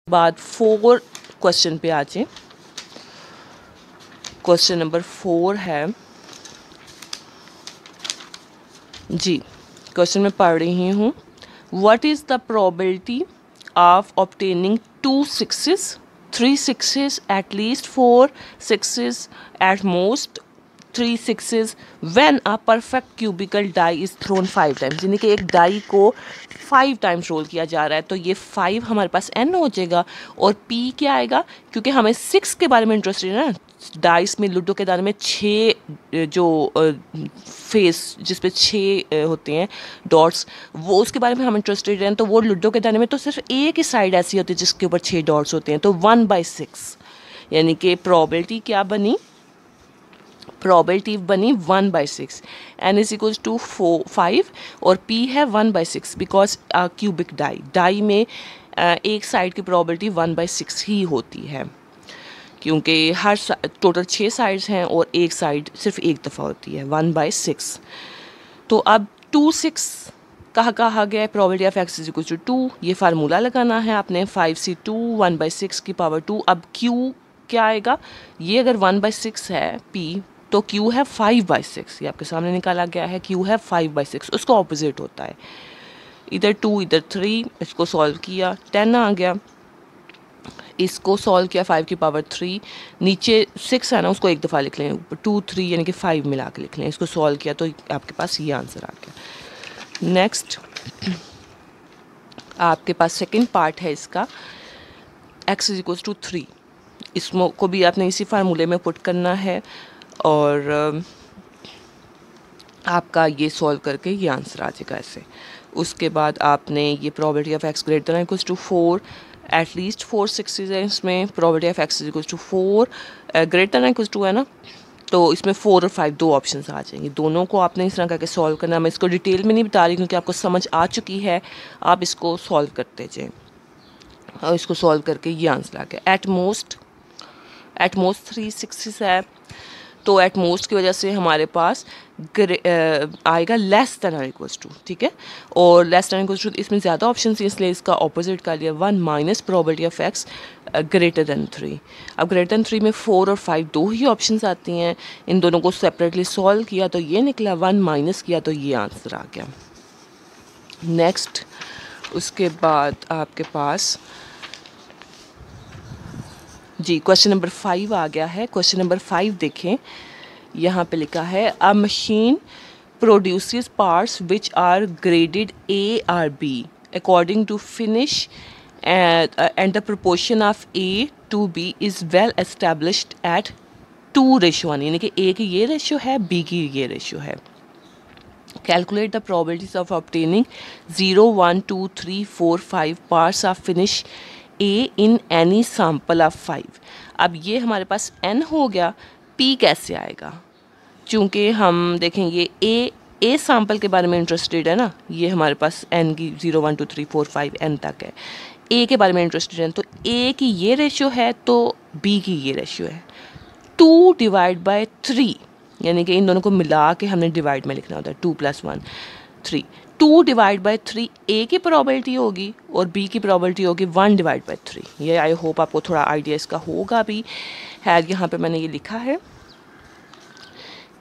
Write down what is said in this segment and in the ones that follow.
बाद 4 क्वेश्चन पे आ जाए। क्वेश्चन नंबर 4 है जी, क्वेश्चन में पढ़ रही हूँ, what is the probability of obtaining 2 6s, 3 6s, at least 4 6s, at most 3 6s when a perfect cubical die is thrown 5 times। यानी कि एक डाई को 5 टाइम्स रोल किया जा रहा है, तो ये 5 हमारे पास n हो जाएगा और p क्या आएगा, क्योंकि हमें 6 के बारे में इंटरेस्टेड है ना, डाइस में लूडो के दाने में 6 जो फेस जिस पे 6 होते हैं डॉट्स, वो उसके बारे में हम इंटरेस्टेड हैं। तो वो लूडो के दाने में तो सिर्फ एक ही साइड ऐसी होती है जिसके ऊपर 6 डॉट्स होते हैं, तो 1/6 यानी कि प्रोबेबिलिटी क्या बनी, प्रोबेबिलिटी बनी 1/6। n इज इक्वल्स टू 5 और p है 1/6 बिकॉज क्यूबिक डाई में एक साइड की प्रोबेबिलिटी 1/6 ही होती है, क्योंकि हर टोटल 6 साइड्स हैं और एक साइड सिर्फ एक दफ़ा होती है 1/6। तो अब 2 6 कहा गया है, probability of x is equal to 2, ये फार्मूला लगाना है आपने, 5c2 1/6 की पावर 2। अब q क्या आएगा, ये अगर 1/6 है p तो q है 5/6, ये आपके सामने निकाला गया है, q है 5/6, उसको ऑपोजिट होता है, इधर 2 इधर 3, इसको सॉल्व किया 10 आ गया, इसको सॉल्व किया 5 की पावर 3, नीचे 6 है ना उसको एक दफ़ा लिख लें, 2 3 यानी कि 5 मिला के लिख लें, इसको सॉल्व किया तो आपके पास ये आंसर आ गया। नेक्स्ट आपके पास सेकंड पार्ट है इसका, x इज इक्वल्स टू 3, इसको भी आपने इसी फार्मूले में पुट करना है और आपका ये सॉल्व करके ये आंसर आ जाएगा ऐसे। उसके बाद आपने ये probability of x greater than equals to 4, at least 4 6s है इसमें, probability of x is equals to 4 greater than equals to है ना, तो इसमें 4 और 5 दो ऑप्शंस आ जाएंगे, दोनों को आपने इस तरह करके सॉल्व करना है। मैं इसको डिटेल में नहीं बता रही क्योंकि आपको समझ आ चुकी है, आप इसको सॉल्व करते जाएँ और इसको सॉल्व करके ये आंसर आ गया। एट मोस्ट 3 6s है, तो एट मोस्ट की वजह से हमारे पास आएगा लेस देन और इक्वल्स टू, ठीक है, और लेस देन इक्वल्स टू इसमें ज़्यादा ऑप्शन थी इसलिए इसका ऑपोजिट कर लिया 1 minus probability of x greater then 3। अब ग्रेटर देन 3 में 4 और 5 दो ही ऑप्शंस आती हैं, इन दोनों को सेपरेटली सॉल्व किया तो ये निकला, 1 माइनस किया तो ये आंसर आ गया। नेक्स्ट उसके बाद आपके पास जी क्वेश्चन नंबर 5 आ गया है। क्वेश्चन नंबर 5 देखें, यहाँ पे लिखा है a machine produces parts which are graded A और B according to finish and the proportion of A to B is well established at 2:1, यानी कि A की ये रेशियो है, B की ये रेशियो है। Calculate the probabilities of obtaining 0 1 2 3 4 5 parts of finish A in any sample of 5। अब ये हमारे पास n हो गया, p कैसे आएगा, चूँकि हम देखेंगे ए सैम्पल के बारे में इंटरेस्टेड है ना, ये हमारे पास n की 0 1 2 3 4 5 n तक है, a के बारे में इंटरेस्टेड है, तो a की ये रेशियो है तो b की ये रेशियो है, 2/3, यानी कि इन दोनों को मिला के हमने डिवाइड में लिखना होता है, 2 + 1 3, 2/3 A की प्रोबेबिलिटी होगी और B की प्रोबेबिलिटी होगी 1/3। ये आई होप आपको थोड़ा आइडिया इसका होगा भी है। यहाँ पे मैंने ये लिखा है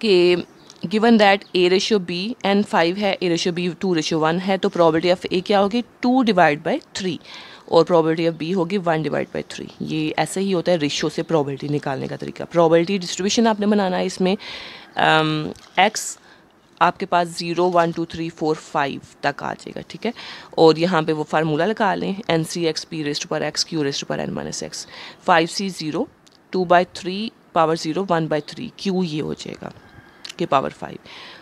कि given that A ratio B n 5 है, A रेशियो B 2:1 है, तो प्रोबेबिलिटी ऑफ A क्या होगी 2/3 और प्रोबेबिलिटी ऑफ B होगी 1/3। ये ऐसे ही होता है रेशियो से प्रोबेबिलिटी निकालने का तरीका। प्रोबेबिलिटी डिस्ट्रीब्यूशन आपने बनाना है, इसमें x आपके पास 0 1 2 3 4 5 तक आ जाएगा, ठीक है, और यहाँ पे वो फार्मूला लगा लें, NC(x) p⁻x q⁻n-x, 5c 0 2/3 power 0 1/3 q ये हो जाएगा के पावर 5।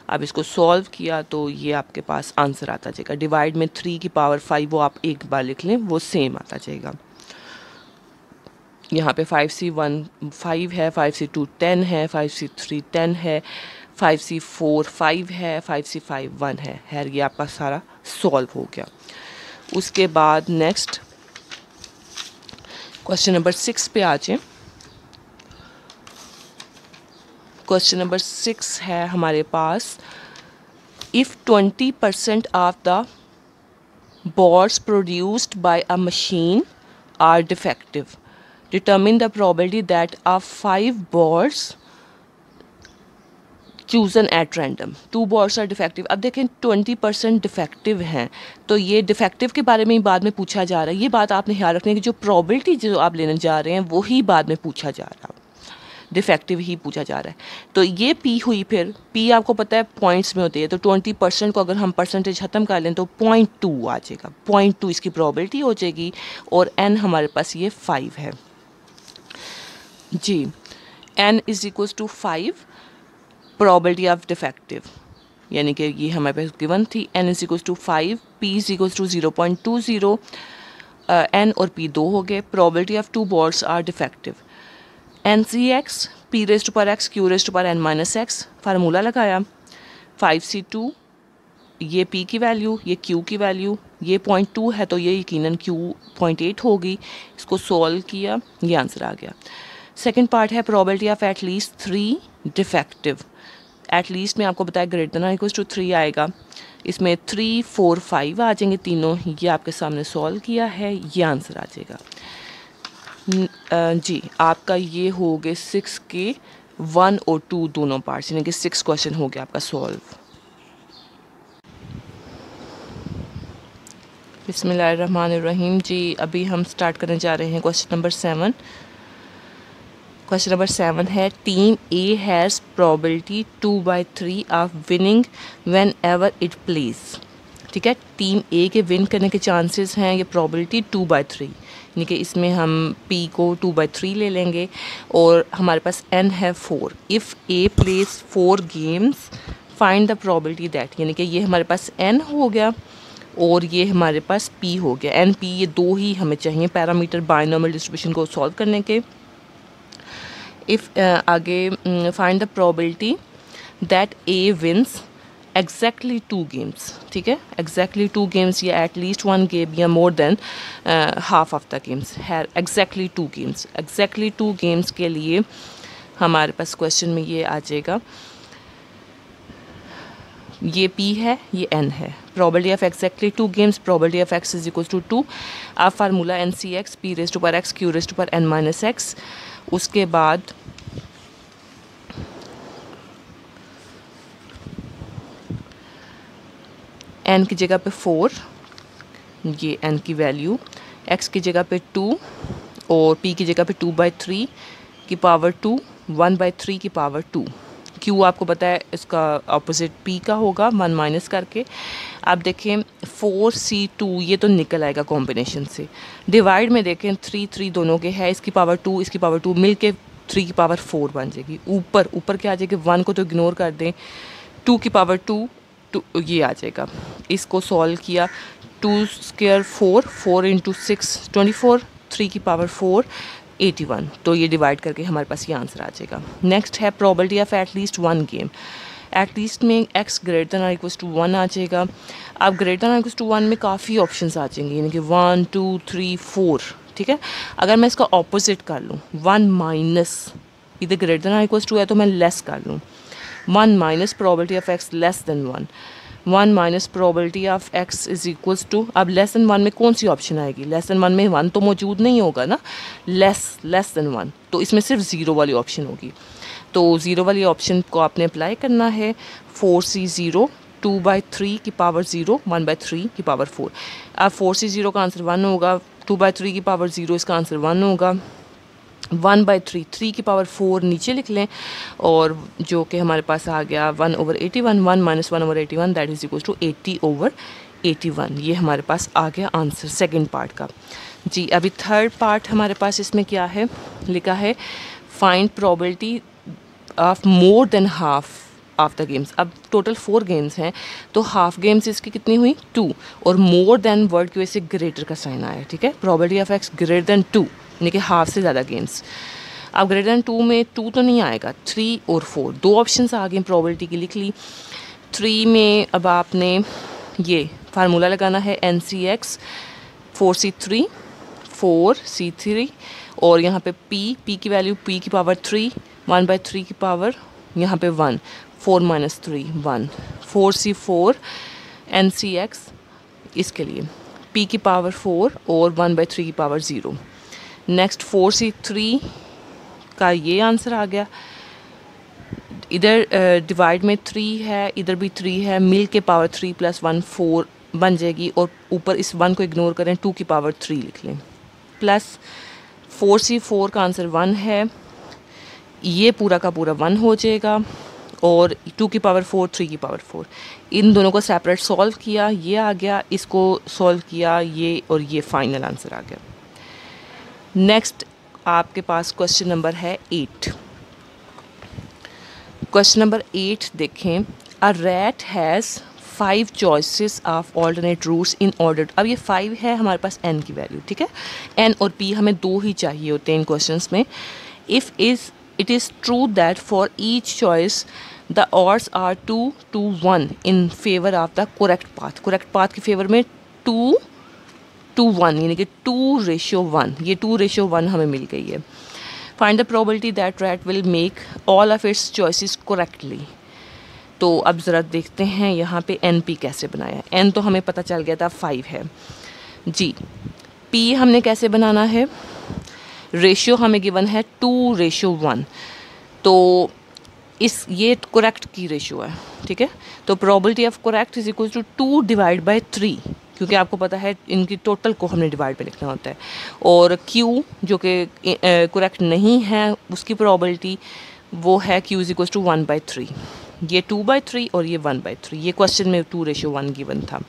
अब इसको सॉल्व किया तो ये आपके पास आंसर आता जाएगा, डिवाइड में 3 की पावर 5 वो आप एक बार लिख लें, वो सेम आता जाएगा। यहाँ पे 5c1 5 है, 5c2 10 है, 5c3 10 है, 5c4 5 है, 5c5 1 है, ये आपका सारा सॉल्व हो गया। उसके बाद नेक्स्ट क्वेश्चन नंबर 6 पे आ जाए। क्वेश्चन नंबर 6 है हमारे पास, if 20% of the boards produced by a machine are defective. Determine the probability that of 5 balls chosen at random. 2 balls are defective. अब देखें 20% डिफेक्टिव हैं, तो ये डिफेक्टिव के बारे में ही बाद में पूछा जा रहा है. ये बात आपने ख्याल रखनी है कि जो प्रोबेबिलिटी जो आप लेने जा रहे हैं वही बाद में पूछा जा रहा है, डिफेक्टिव ही पूछा जा रहा है. तो ये पी हुई, फिर पी आपको पता है पॉइंट्स में होती है, तो 20% को अगर हम परसेंटेज ख़त्म कर लें तो 0.2 आ जाएगा. 0.2 इसकी प्रोबेबिलिटी हो जाएगी और एन हमारे पास ये 5 है जी. N is equals to 5 probability of defective, यानी कि ये हमारे पास गिवन थी. N is equals to 5, p is equals to 0.20. N और पी 2 हो गए. Probability of 2 balls are defective. N C x p raise to पर एक्स क्यू रेज टू पर एन माइनस एक्स, फार्मूला लगाया. 5c2 ये p की value, ये q की वैल्यू, ये 0.2 है तो ये यकीनन q 0.8 होगी. इसको सॉल्व किया, ये आंसर आ गया. सेकेंड पार्ट है probability of at least 3 defective. At least में आपको बताया ग्रेटर देन इक्वल्स टू 3 आएगा. इसमें 3, 4, 5 आ जाएंगे तीनों. ये आपके सामने सॉल्व किया है, ये आंसर आ जाएगा जी. आपका ये हो गए 6 के 1 और 2 दोनों पार्ट्स, यानी कि 6 क्वेश्चन हो गया आपका सॉल्व. बिस्मिल्लाहिर्रहमानिर्रहीम जी. अभी हम स्टार्ट करने जा रहे हैं क्वेश्चन नंबर 7. क्वेश्चन नंबर 7 है team A has probability 2/3 of winning when ever it plays. ठीक है, टीम ए के विन करने के चांसेस हैं, ये प्रोबेबिलिटी 2/3, यानी कि इसमें हम पी को 2/3 ले लेंगे और हमारे पास एन है 4. If A plays 4 games find the probability that, यानी कि ये हमारे पास एन हो गया और ये हमारे पास पी हो गया. एन पी ये 2 ही हमें चाहिए पैरामीटर बाइनोमियल डिस्ट्रीब्यूशन को सॉल्व करने के. इफ़ आगे find the probability that A wins exactly 2 games. ठीक है, एग्जैक्टली 2 गेम्स या एटलीस्ट 1 गेम या more than half of the games है. एग्जैक्टली 2 गेम्स, एग्जैक्टली 2 गेम्स के लिए हमारे पास क्वेश्चन में ये आ जाएगा, ये P है, ये N है. Probability of exactly 2 games, probability of x is equal to 2. आप formula n C x p raise to पर एक्स क्यू रेज टू पर एन माइनस एक्स. उसके बाद n की जगह पे 4, ये n की वैल्यू, x की जगह पे 2 और p की जगह पे 2/3 की पावर 2, 1/3 की पावर 2. Q आपको पता है इसका अपोजिट P का होगा 1 माइनस करके. आप देखें 4c2 ये तो निकल आएगा कॉम्बिनेशन से. डिवाइड में देखें 3, 3 दोनों के है, इसकी पावर 2 इसकी पावर 2 मिल के 3 की पावर 4 बन जाएगी. ऊपर क्या आ जाएगी, 1 को तो इग्नोर कर दें, 2 की पावर 2 ये आ जाएगा. इसको सॉल्व किया, 2 स्क्वायर 4, 4 इंटू 6 24, 3 की पावर 4 81. तो ये डिवाइड करके हमारे पास ये आंसर आ जाएगा. नेक्स्ट है probability of at least 1 game. At least में x greater than equals to 1 आ जाएगा. अब ग्रेटर देन इक्वल्स टू 1 में काफ़ी ऑप्शंस आ जाएंगे, यानी कि 1, 2, 3, 4. ठीक है, अगर मैं इसका ऑपोजिट कर लूँ 1 माइनस, इधर ग्रेटर देन इक्वल्स टू है तो मैं लेस कर लूँ, 1 minus probability of x less than 1, 1 minus probability of x is equals to, अब लेस देन 1 में कौन सी ऑप्शन आएगी, लेस देन 1 में 1 तो मौजूद नहीं होगा ना, लेस देन 1, तो इसमें सिर्फ 0 वाली ऑप्शन होगी. तो 0 वाली ऑप्शन को आपने अप्लाई करना है. 4c0 2/3 की पावर 0, 1/3 की पावर 4. अब 4c0 का आंसर 1 होगा, 2/3 की पावर 0 इसका आंसर 1 होगा. 1/3 3 की पावर 4 नीचे लिख लें और जो कि हमारे पास आ गया 1/81, 1 minus 1/81 that is equal to 80/81. ये हमारे पास आ गया आंसर सेकंड पार्ट का जी. अभी थर्ड पार्ट हमारे पास इसमें क्या है, लिखा है find probability of more than half of the games. अब टोटल 4 गेम्स हैं तो हाफ गेम्स इसकी कितनी हुई 2 और मोर देन वर्ड की वजह से ग्रेटर का साइन आया. ठीक है, probability of x greater then 2 यानी कि हाफ से ज़्यादा गेम्स. अब ग्रेटर देन 2 में 2 तो नहीं आएगा, 3 और 4 दो ऑप्शंस आ गए, प्रोबेबिलिटी की लिख ली. 3 में अब आपने ये फार्मूला लगाना है N C x 4c3 4c3 और यहाँ पे p की वैल्यू p की पावर 3, 1/3 की पावर यहाँ पे 1, 4 माइनस 3 1, 4c4 NCX इसके लिए p की पावर 4 और 1/3 की पावर 0। नेक्स्ट 4c3 का ये आंसर आ गया। इधर डिवाइड में 3 है, इधर भी 3 है, मिल के पावर 3 + 1 4 बन जाएगी और ऊपर इस 1 को इग्नोर करें, 2 की पावर 3 लिख लें। प्लस 4c4 का आंसर 1 है, ये पूरा का पूरा 1 हो जाएगा और 2 की पावर 4 3 की पावर 4। इन दोनों को सेपरेट सॉल्व किया, ये आ गया, इसको सॉल्व किया ये, और ये फाइनल आंसर आ गया। नेक्स्ट आपके पास क्वेश्चन नंबर है 8। क्वेश्चन नंबर 8 देखें। A rat has 5 choices of alternate roots in order. अब ये 5 है हमारे पास n की वैल्यू, ठीक है। n और p हमें 2 ही चाहिए होते हैं इन क्वेश्चंस में। If it is true that for each choice the odds are 2 to 1 in favor of the correct path। correct path के फेवर में 2 to 1 यानी कि 2:1, ये 2:1 हमें मिल गई है। Find the probability that rat will make all of its choices correctly. तो अब ज़रा देखते हैं यहाँ पे एन पी कैसे बनाया है। एन तो हमें पता चल गया था 5 है जी। पी हमने कैसे बनाना है, रेशियो हमें गिवन है 2:1, तो ये करेक्ट की रेशियो है, ठीक है। तो probability of correct is equal to 2 divide by 3, क्योंकि आपको पता है इनकी टोटल को हमने डिवाइड में लिखना होता है। और Q जो कि करेक्ट नहीं है उसकी प्रोबेबिलिटी वो है Q इज इक्वल टू 1/3। ये 2/3 और ये 1/3। ये क्वेश्चन में 2:1 गिवन था।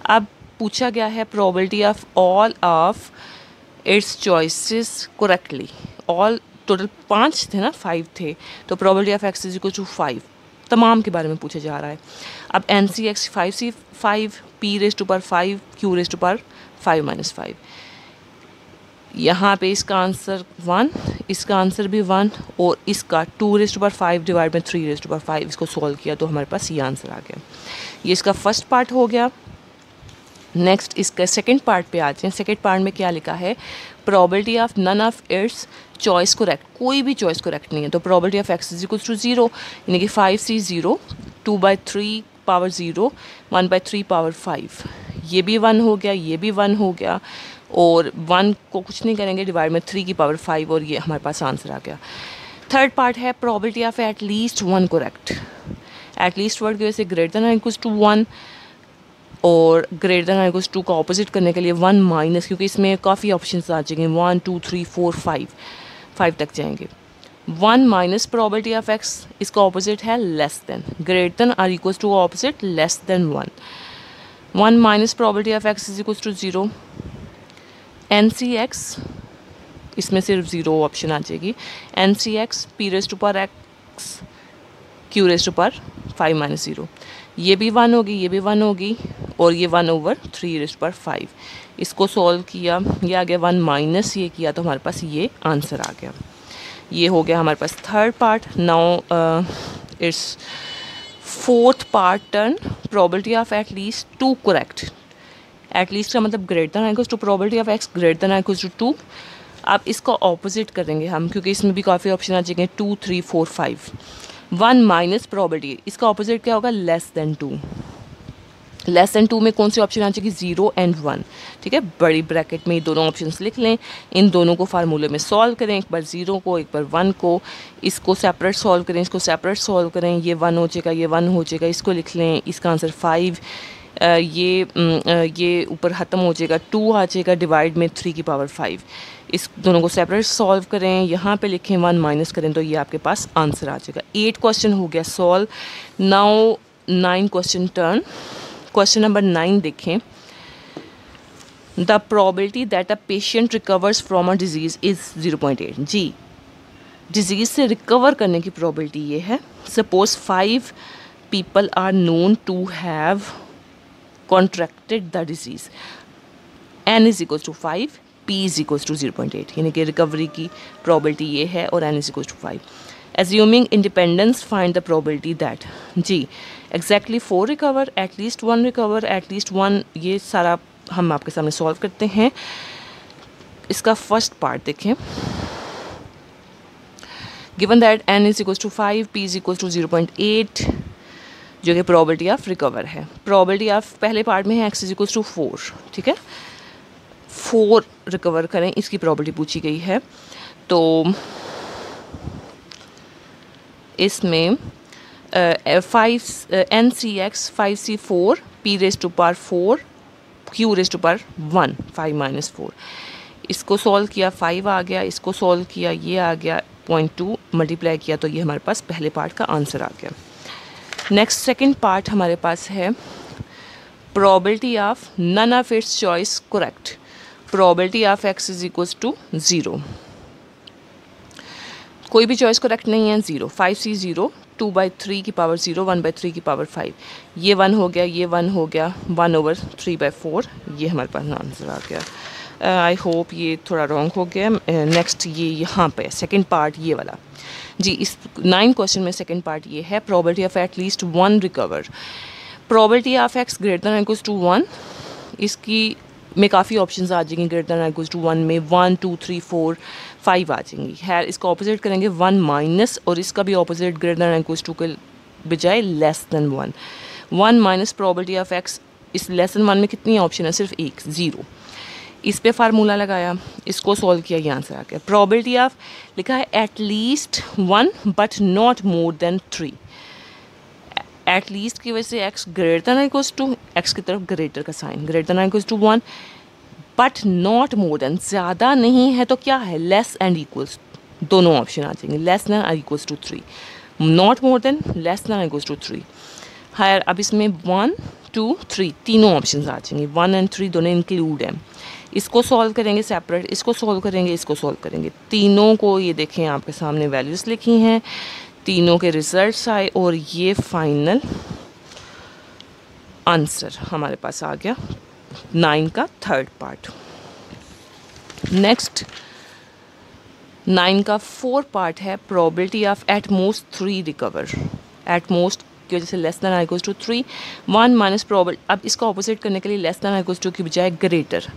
अब पूछा गया है probability of all of its choices correctly. All total 5 थे ना, 5 थे, तो probability of x is equal to 5 तमाम के बारे में पूछा जा रहा है। अब NC(x) 5c5 p⁻5 q⁻5 5 यहाँ पे इसका आंसर 1, इसका आंसर भी 1 और इसका 2⁵ डिवाइड में 3⁵, इसको सॉल्व किया तो हमारे पास ये आंसर आ गया। ये इसका फर्स्ट पार्ट हो गया। नेक्स्ट इसका सेकंड पार्ट पे आते हैं। सेकंड पार्ट में क्या लिखा है, probability of none of its choice correct, कोई भी चॉइस करेक्ट नहीं है, तो probability of x is equal to 0 यानी कि 5c 0, 2/3 पावर 0, 1/3 पावर 5, ये भी 1 हो गया, ये भी 1 हो गया, और 1 को कुछ नहीं करेंगे, डिवाइड में 3 की पावर 5, और ये हमारे पास आंसर आ गया। थर्ड पार्ट है probability of at least 1 correct. At least word की वजह से ग्रेटर देन इक्वल टू 1 और ग्रेटर देन इक्वल टू का ऑपोजिट करने के लिए 1 माइनस, क्योंकि इसमें काफ़ी ऑप्शंस आ जाएंगे, 1 2 3 4 5 तक जाएंगे। 1 माइनस प्रोबेबिलिटी ऑफ x, इसका ऑपोजिट है लेस देन, ग्रेटर देन और equal to opposite less than 1। 1 minus probability of x is equal to 0। NC(x) इसमें सिर्फ 0 ऑप्शन आ जाएगी। NC(x) p⁻x q⁻5 - 0, ये भी 1 होगी, ये भी 1 होगी, और ये 1/3⁵। इसको सॉल्व किया, ये आ गया 1 माइनस ये किया तो हमारे पास ये आंसर आ गया। ये हो गया हमारे पास third part. Now it's fourth part turn probability of at least 2 correct. At least का मतलब greater than equal to probability of x greater than equal to 2। अब इसका ऑपोजिट करेंगे हम, क्योंकि इसमें भी काफ़ी ऑप्शन आ जाएंगे, 2 3 4 5। 1 माइनस प्रोबेबिलिटी, इसका ऑपोजिट क्या होगा, लेस देन 2। लेस देन 2 में कौन सी ऑप्शन आ जाएगी, 0 एंड 1, ठीक है। बड़ी ब्रैकेट में ये दोनों ऑप्शंस लिख लें, इन दोनों को फार्मूले में सॉल्व करें, एक बार 0 को एक बार 1 को, इसको सेपरेट सॉल्व करें, इसको सेपरेट सॉल्व करें, ये 1 हो जाएगा, ये 1 हो जाएगा, इसको लिख लें, इसका आंसर 5, ये ऊपर ख़त्म हो जाएगा, 2 आ जाएगा, डिवाइड में 3 की पावर 5, इस दोनों को सेपरेट सॉल्व करें, यहाँ पे लिखें 1 माइनस करें तो ये आपके पास आंसर आ जाएगा। 8 क्वेश्चन हो गया solve. Now 9 question turn. Question number 9 देखें। The probability that a patient recovers from a disease is 0.8। जी, डिजीज़ से रिकवर करने की प्रोबेबिलिटी ये है। Suppose 5 people are known to have contracted the disease, n is equal to 5, p is equal to 0.8, यानी कि recovery की probability ये है और n is equal to 5। Assuming independence find the probability that, जी exactly 4 recover, at least 1 recover, at least 1, ये सारा हम आपके सामने सॉल्व करते हैं। इसका फर्स्ट पार्ट देखें। Given that n is equal to 5, p is equal to 0.8, जो कि प्रोबेबिलिटी ऑफ रिकवर है। प्रोबेबिलिटी ऑफ पहले पार्ट में है x इज इक्वल्स टू 4, ठीक है, 4 रिकवर करें, इसकी प्रोबेबिलिटी पूछी गई है। तो इसमें 5nCx 5c4 p raise to power 4 q raise to power 1 5 minus 4, इसको सॉल्व किया 5 आ गया, इसको सॉल्व किया ये आ गया 0.2, मल्टीप्लाई किया तो ये हमारे पास पहले पार्ट का आंसर आ गया। नेक्स्ट सेकंड पार्ट हमारे पास है probability of none of its choice correct. Probability of x is equals to 0, कोई भी चॉइस करेक्ट नहीं है, 0, 5c 0, 2/3 की पावर 0, 1/3 की पावर 5, ये 1 हो गया, ये 1 हो गया, 1/3/4, ये हमारे पास आंसर आ गया। आई होप ये थोड़ा रॉन्ग हो गया। नेक्स्ट ये यहाँ पे सेकंड पार्ट ये वाला जी, इस 9 क्वेश्चन में सेकंड पार्ट ये है probability of at least 1 recover. Probability of x greater than equals to 1, इसकी में काफ़ी ऑप्शंस आ जाएंगी। ग्रेटर देन इक्वल्स टू 1 में 1 2 3 4 5 आ जाएंगी। है इसका ऑपोजिट करेंगे 1 माइनस, और इसका भी opposite greater than equals to के बजाय less than 1। 1 minus probability of x, इस लेस देन 1 में कितनी ऑप्शन है, सिर्फ एक, 0। इस पे फार्मूला लगाया, इसको सॉल्व किया, ये आंसर आ गया। प्रोबेबिलिटी ऑफ लिखा है at least 1 but not more than 3। At least की वजह से x greater than equals to, x की तरफ ग्रेटर का sign, greater than equals to 1 but not more than, ज़्यादा नहीं है तो क्या है, लेस एंड इक्वल्स, दोनों ऑप्शन आ जाएंगे, लेस देन और equals to 3, not more than, less than equals to 3। Higher अब इसमें 1 2 3 तीनों ऑप्शन आ जाएंगे, 1 और 3 दोनों इंक्लूड हैं। इसको सॉल्व करेंगे सेपरेट, इसको सॉल्व करेंगे, इसको सॉल्व करेंगे, तीनों को ये देखें आपके सामने वैल्यूज़ लिखी हैं, तीनों के रिजल्ट्स आए और ये फाइनल आंसर हमारे पास आ गया 9 का थर्ड पार्ट। नेक्स्ट 9 का फोर्थ पार्ट है probability of at most 3 recover. At most की वजह से less than equals to 3, 1 minus probability, अब इसका ऑपोजिट करने के लिए लेस देन इक्वल्स टू की बजाय greater,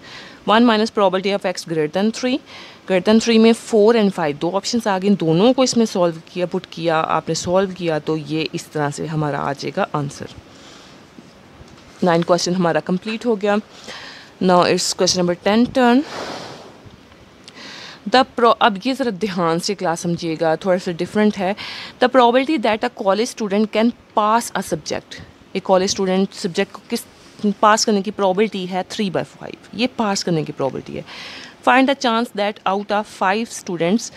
1 minus probability of x greater then 3। Greater than 3 में 4 एंड 5 दो ऑप्शंस आ गए, दोनों को इसमें सॉल्व किया, पुट किया, आपने सॉल्व किया तो ये इस तरह से हमारा आ जाएगा आंसर। 9 क्वेश्चन हमारा कंप्लीट हो गया। Now it's question number 10 turn. अब ये ज़रा ध्यान से क्लास समझिएगा, थोड़ा सा डिफरेंट है। The probability that a college student can pass a subject, एक कॉलेज स्टूडेंट सब्जेक्ट को किस पास करने की प्रोबेबिलिटी है 3/5, ये पास करने की प्रोबेबिलिटी है। Find the chance that out of 5 students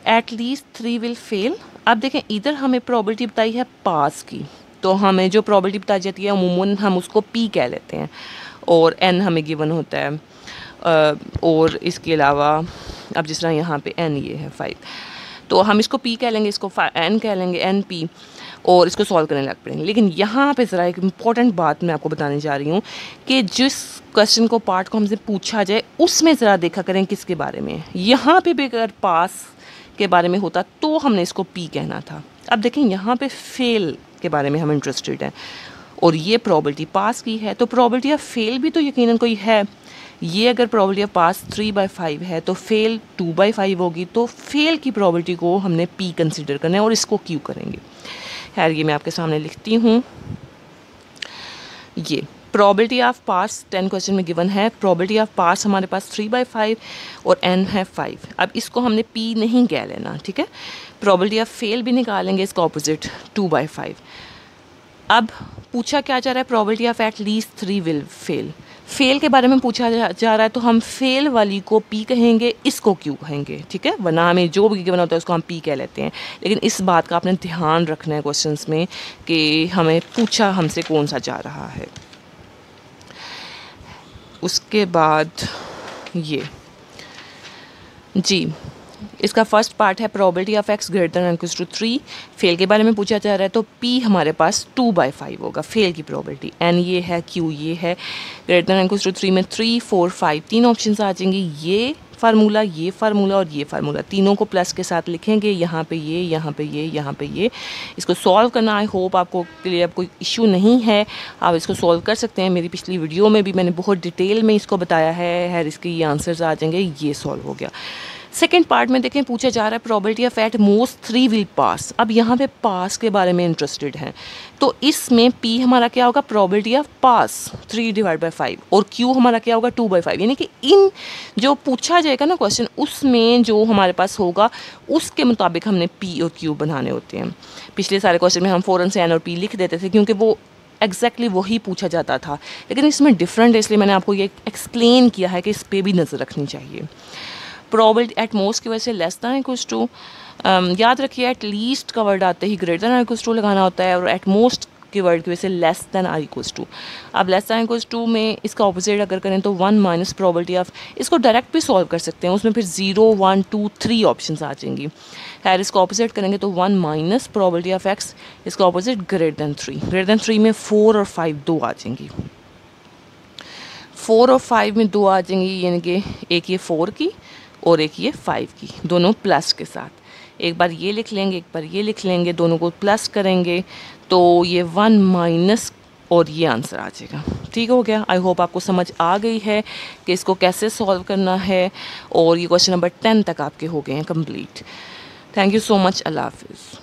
at least 3 will fail. अब देखें इधर हमें प्रोबेबिलिटी बताई है पास की, तो हमें जो प्रोबेबिलिटी बताई जाती है अमूमन हम उसको p कह लेते हैं, और n हमें गिवन होता है। और इसके अलावा अब जिस तरह यहाँ पे n ये है 5, तो हम इसको p कह लेंगे, इसको n कह लेंगे, np, और इसको सॉल्व करने लग पड़ेंगे। लेकिन यहाँ पे ज़रा एक इम्पॉर्टेंट बात मैं आपको बताने जा रही हूँ कि जिस क्वेश्चन को पार्ट को हमसे पूछा जाए उसमें ज़रा देखा करें किसके बारे में। यहाँ पे भी अगर पास के बारे में होता तो हमने इसको p कहना था। अब देखें यहाँ पे फेल के बारे में हम इंटरेस्टेड हैं, और ये प्रोबेबिलिटी पास की है, तो प्रोबेबिलिटी ऑफ फेल भी तो यकीनन कोई है। ये अगर प्रोबेबिलिटी ऑफ पास 3/5 है तो फेल 2/5 होगी, तो फेल की प्रोबेबिलिटी को हमने p कंसिडर करना है और इसको q करेंगे। खैर ये मैं आपके सामने लिखती हूँ। ये प्रोबेबिलिटी ऑफ पास 10 क्वेश्चन में गिवन है। प्रोबेबिलिटी ऑफ पास हमारे पास 3/5 और n है 5। अब इसको हमने p नहीं कह लेना, ठीक है। प्रोबेबिलिटी ऑफ फेल भी निकालेंगे, इसका ऑपोजिट 2/5। अब पूछा क्या जा रहा है, probability of at least 3 will fail. Fail के बारे में पूछा जा रहा है तो हम फेल वाली को p कहेंगे, इसको q कहेंगे, ठीक है। वरना हमें जो भी गिवन होता है उसको हम p कह लेते हैं। लेकिन इस बात का आपने ध्यान रखना है क्वेश्चंस में कि हमें पूछा हमसे कौन सा जा रहा है। उसके बाद ये जी, इसका फर्स्ट पार्ट है probability of x greater than equals to 3। Fail के बारे में पूछा जा रहा है तो p हमारे पास 2/5 होगा फेल की प्रोबेबिलिटी, n ये है, q ये है। ग्रेटर देन इक्वल्स टू 3 में 3 4 5 तीन ऑप्शंस आ जाएंगे, ये फार्मूला, ये फार्मूला और ये फार्मूला, तीनों को प्लस के साथ लिखेंगे। यहाँ पे ये, यहाँ पे ये, यहाँ पे ये। इसको सॉल्व करना आई होप आपको क्लियर, कोई इशू नहीं है, आप इसको सॉल्व कर सकते हैं। मेरी पिछली वीडियो में भी मैंने बहुत डिटेल में इसको बताया है। इसके ये आंसर्स आ जाएंगे, ये सॉल्व हो गया। सेकेंड पार्ट में देखें पूछा जा रहा है probability of at most 3 will pass. अब यहाँ पे पास के बारे में इंटरेस्टेड हैं, तो इसमें P हमारा क्या होगा, प्रोबेबिलिटी ऑफ पास 3/5 और Q हमारा क्या होगा 2/5। यानी कि इन जो पूछा जाएगा ना क्वेश्चन, उसमें जो हमारे पास होगा उसके मुताबिक हमने P और Q बनाने होते हैं। पिछले सारे क्वेश्चन में हम फ़ौरन से N और P लिख देते थे क्योंकि वो एग्जैक्टली वही पूछा जाता था, लेकिन इसमें डिफरेंट है, इसलिए मैंने आपको ये एक्सप्लेन किया है कि इस पर भी नज़र रखनी चाहिए। प्रोबेबिलिटी एट मोस्ट की वजह से लेस दैन इक्वल्स टू, याद रखिए एट लीस्ट का वर्ड आते ही ग्रेटर दैन इक्वल्स टू लगाना होता है, और एट मोस्ट के वर्ड की वजह से less than or equals to. अब लेस दैन इक्वल्स टू में इसका ऑपोजिट अगर करें तो 1 माइनस प्रोबेबिलिटी ऑफ, इसको डायरेक्ट भी सॉल्व कर सकते हैं, उसमें फिर 0 1 2 3 ऑप्शन आ जाएंगी। खैर इसको ऑपोजिट करेंगे तो 1 माइनस प्रोबेबिलिटी ऑफ एक्स, इसका opposite greater than 3। Greater than 3 में 4 और 5 दो आ जाएंगी, 4 और 5 में दो आ जाएंगी, यानी कि एक ये 4 की और एक ये 5 की, दोनों प्लस के साथ। एक बार ये लिख लेंगे, एक बार ये लिख लेंगे, दोनों को प्लस करेंगे तो ये 1 माइनस और ये आंसर आ जाएगा। ठीक हो गया। आई होप आपको समझ आ गई है कि इसको कैसे सॉल्व करना है, और ये क्वेश्चन नंबर 10 तक आपके हो गए हैं complete. Thank you so much. अल्लाह हाफिज़।